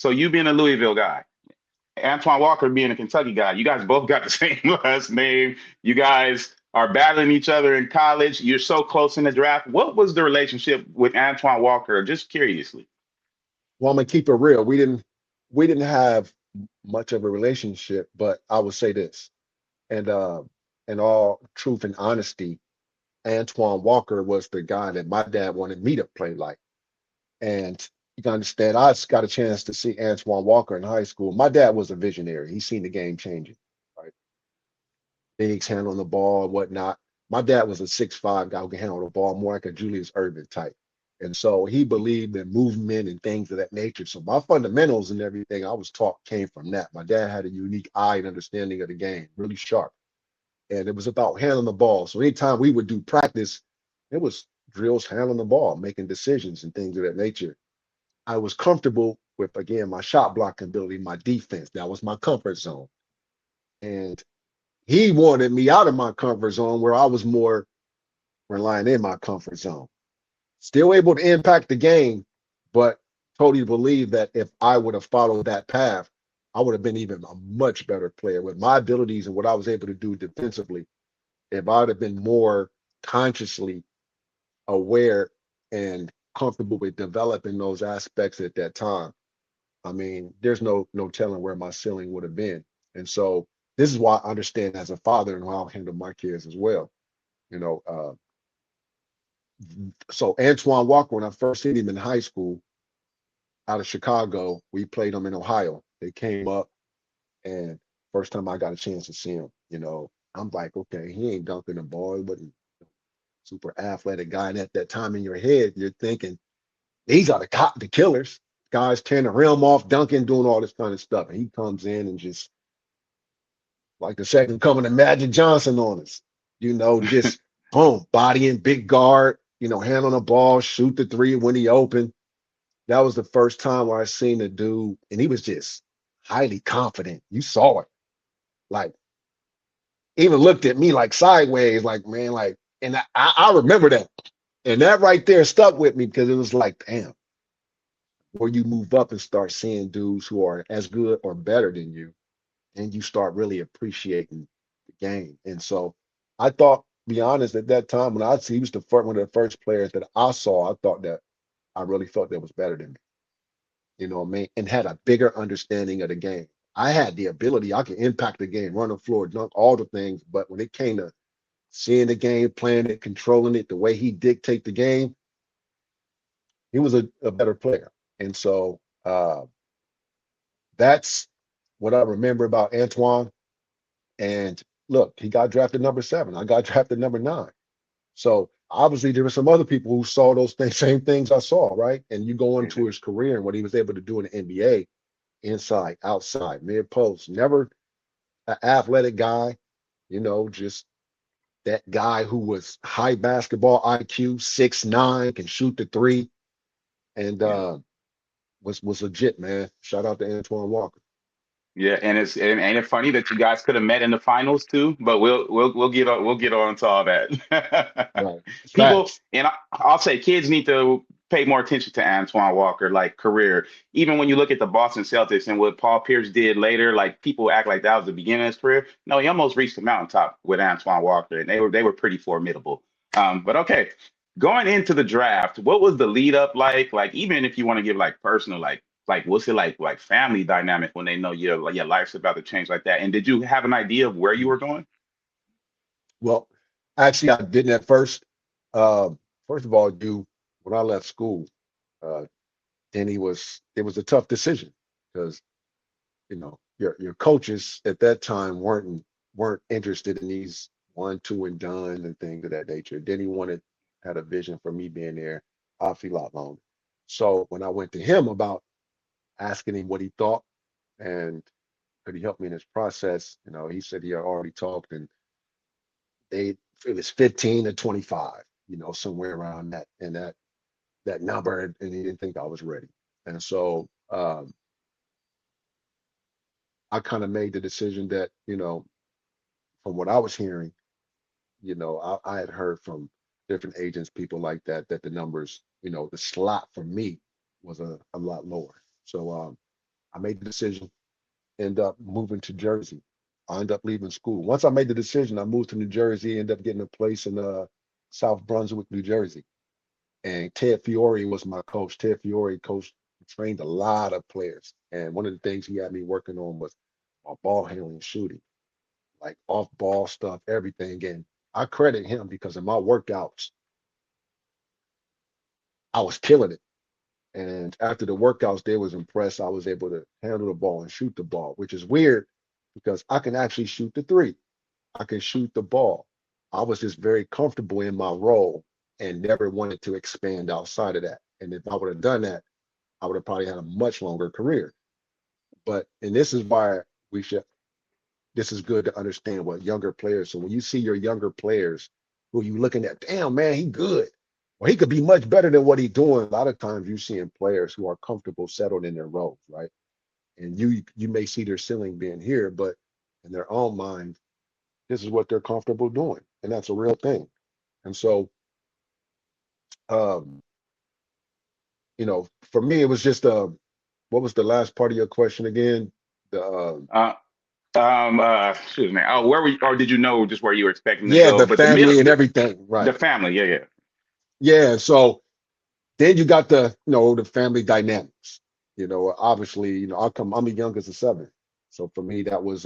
So you being a Louisville guy, Antoine Walker being a Kentucky guy, you guys both got the same last name. You guys are battling each other in college. You're so close in the draft. What was the relationship with Antoine Walker? Just curiously. Well, I'm gonna keep it real. We didn't have much of a relationship, but I would say this, and in all truth and honesty, Antoine Walker was the guy that my dad wanted me to play like. And you can understand, I just got a chance to see Antoine Walker in high school. My dad was a visionary. He's seen the game changing, right? Bigs handling the ball and whatnot. My dad was a 6'5" guy who could handle the ball more like a Julius Erving type. And so he believed in movement and things of that nature. So my fundamentals and everything I was taught came from that. My dad had a unique eye and understanding of the game, really sharp. And it was about handling the ball. So anytime we would do practice, it was drills handling the ball, making decisions and things of that nature. I was comfortable with, again, my shot blocking ability, my defense. That was my comfort zone. And he wanted me out of my comfort zone where I was more relying in my comfort zone. Still able to impact the game, but totally believe that if I would have followed that path, I would have been even a much better player with my abilities and what I was able to do defensively. If I'd have been more consciously aware and comfortable with developing those aspects at that time, I mean, there's no telling where my ceiling would have been. And so this is why I understand as a father and how I'll handle my kids as well. You know, so Antoine Walker, when I first seen him in high school out of Chicago, we played him in Ohio. They came up, and first time I got a chance to see him, I'm like, okay, he ain't dunking the ball, but super athletic guy. And at that time in your head, you're thinking, these are the killers. Guys tearing the rim off, dunking, doing all this kind of stuff. And he comes in and just like the second coming of Magic Johnson on us, just boom, bodying, big guard, handling the ball, shoot the three when he opened. That was the first time where I seen the dude, and he was just highly confident. You saw it. Like, even looked at me like sideways, like, man, like, and I remember that. And that right there stuck with me because it was like, damn, where you move up and start seeing dudes who are as good or better than you, and you start really appreciating the game. And so I thought, be honest, at that time when I see he was one of the first players that I saw, I thought that I really felt that was better than me. You know what I mean? And had a bigger understanding of the game. I had the ability, I could impact the game, run the floor, dunk, all the things. But when it came to seeing the game, playing it, controlling it, the way he dictate the game, he was a better player. And so that's what I remember about Antoine. And look, he got drafted number 7. I got drafted number 9. So obviously there were some other people who saw those same things I saw, right? And you go into his career and what he was able to do in the NBA, inside, outside, mid post, never an athletic guy, just that guy who was high basketball IQ, 6'9", can shoot the three, and Yeah. was legit, man. Shout out to Antoine Walker. Yeah, and ain't it funny that you guys could have met in the finals too? But we'll get on to all that. Right. People, Facts. and I'll say kids need to pay more attention to Antoine Walker, like career. Even when you look at the Boston Celtics and what Paul Pierce did later, like people act like that was the beginning of his career. No, he almost reached the mountaintop with Antoine Walker, and they were pretty formidable. But okay, going into the draft, what was the lead up like? Like even if you want to give like personal, like what's it like family dynamic when they know your life's about to change like that? And did you have an idea of where you were going? Well, actually, I didn't at first. Um, First of all, when I left school, uh, it was a tough decision because your coaches at that time weren't interested in these 1, 2 and done and things of that nature. Denny had a vision for me being there obviously a lot longer. So when I went to him about asking him what he thought and could he help me in this process, he said he had already talked and they it was 15 to 25, somewhere around that and that number, and he didn't think I was ready. And so I kind of made the decision that, from what I was hearing, I had heard from different agents, people like that the numbers, the slot for me was a lot lower. So I made the decision, end up moving to Jersey. I ended up leaving school. Once I made the decision, I moved to New Jersey, ended up getting a place in South Brunswick, New Jersey. And Ted Fiore was my coach. Ted Fiore coached, trained a lot of players. And one of the things he had me working on was my ball handling and shooting, like off ball stuff, everything. And I credit him because in my workouts, I was killing it. And after the workouts, they was impressed. I was able to handle the ball and shoot the ball, which is weird because I can actually shoot the three. I can shoot the ball. I was just very comfortable in my role and never wanted to expand outside of that. And if I would have done that, I would have probably had a much longer career. But and this is why we should this is good to understand what younger players. So when you see your younger players who you looking at, damn man, he good. Or he could be much better than what he's doing. A lot of times you seeing players who are comfortable, settled in their roles, right? And you may see their ceiling being here, but in their own mind, this is what they're comfortable doing. And that's a real thing. And so um, for me it was just what was the last part of your question again? The Uh, excuse me. Oh, where were you, or did you know just where you were expecting to yeah, go? the But the middle, family and everything, the right? family, yeah, yeah. Yeah. So then you got the family dynamics. Obviously, I'm the youngest of seven. So for me, that was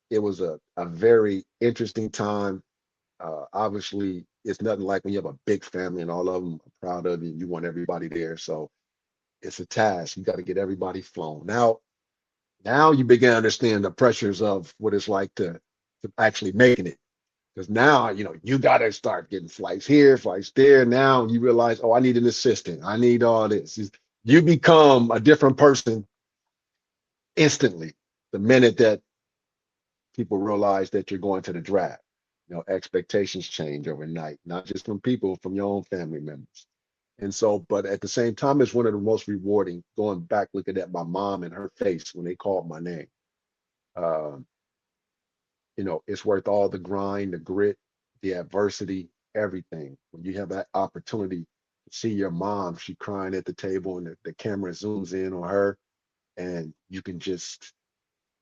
it was a very interesting time. Obviously, it's nothing like when you have a big family and all of them are proud of you. You want everybody there. So it's a task. You got to get everybody flown. Now you begin to understand the pressures of what it's like to actually making it. Because now, you got to start getting flights here, flights there. Now you realize, oh, I need an assistant. I need all this. You become a different person instantly the minute that people realize that you're going to the draft. Expectations change overnight, not just from people, from your own family members. And so, but at the same time, it's one of the most rewarding. Going back, looking at my mom and her face when they called my name. Um, it's worth all the grind, the grit, the adversity, everything. When you have that opportunity to see your mom, she crying at the table and the camera zooms in on her, and you can just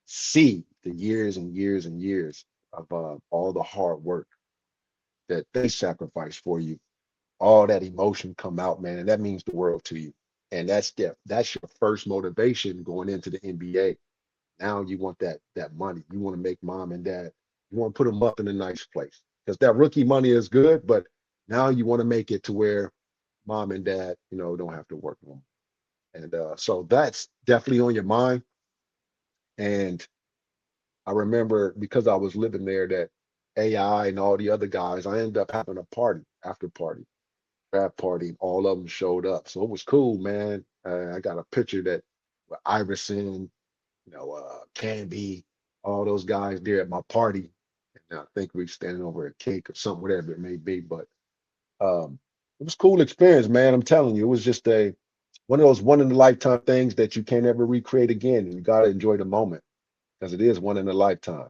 see the years and years and years of all the hard work that they sacrificed for you. All that emotion come out, man, and that means the world to you. And that's your first motivation going into the NBA. Now you want that money. You want to make mom and dad. You want to put them up in a nice place because that rookie money is good, but now you want to make it to where mom and dad, don't have to work no more. And so that's definitely on your mind. And I remember because I was living there that AI and all the other guys, I ended up having a party, after party, draft party. All of them showed up, so it was cool, man. I got a picture that with Iverson, Canby, all those guys there at my party. And I think we standing over a cake or something, whatever it may be. But um, it was a cool experience, man. I'm telling you, it was just one of those one in a lifetime things that you can't ever recreate again. And you gotta enjoy the moment because it is one in a lifetime.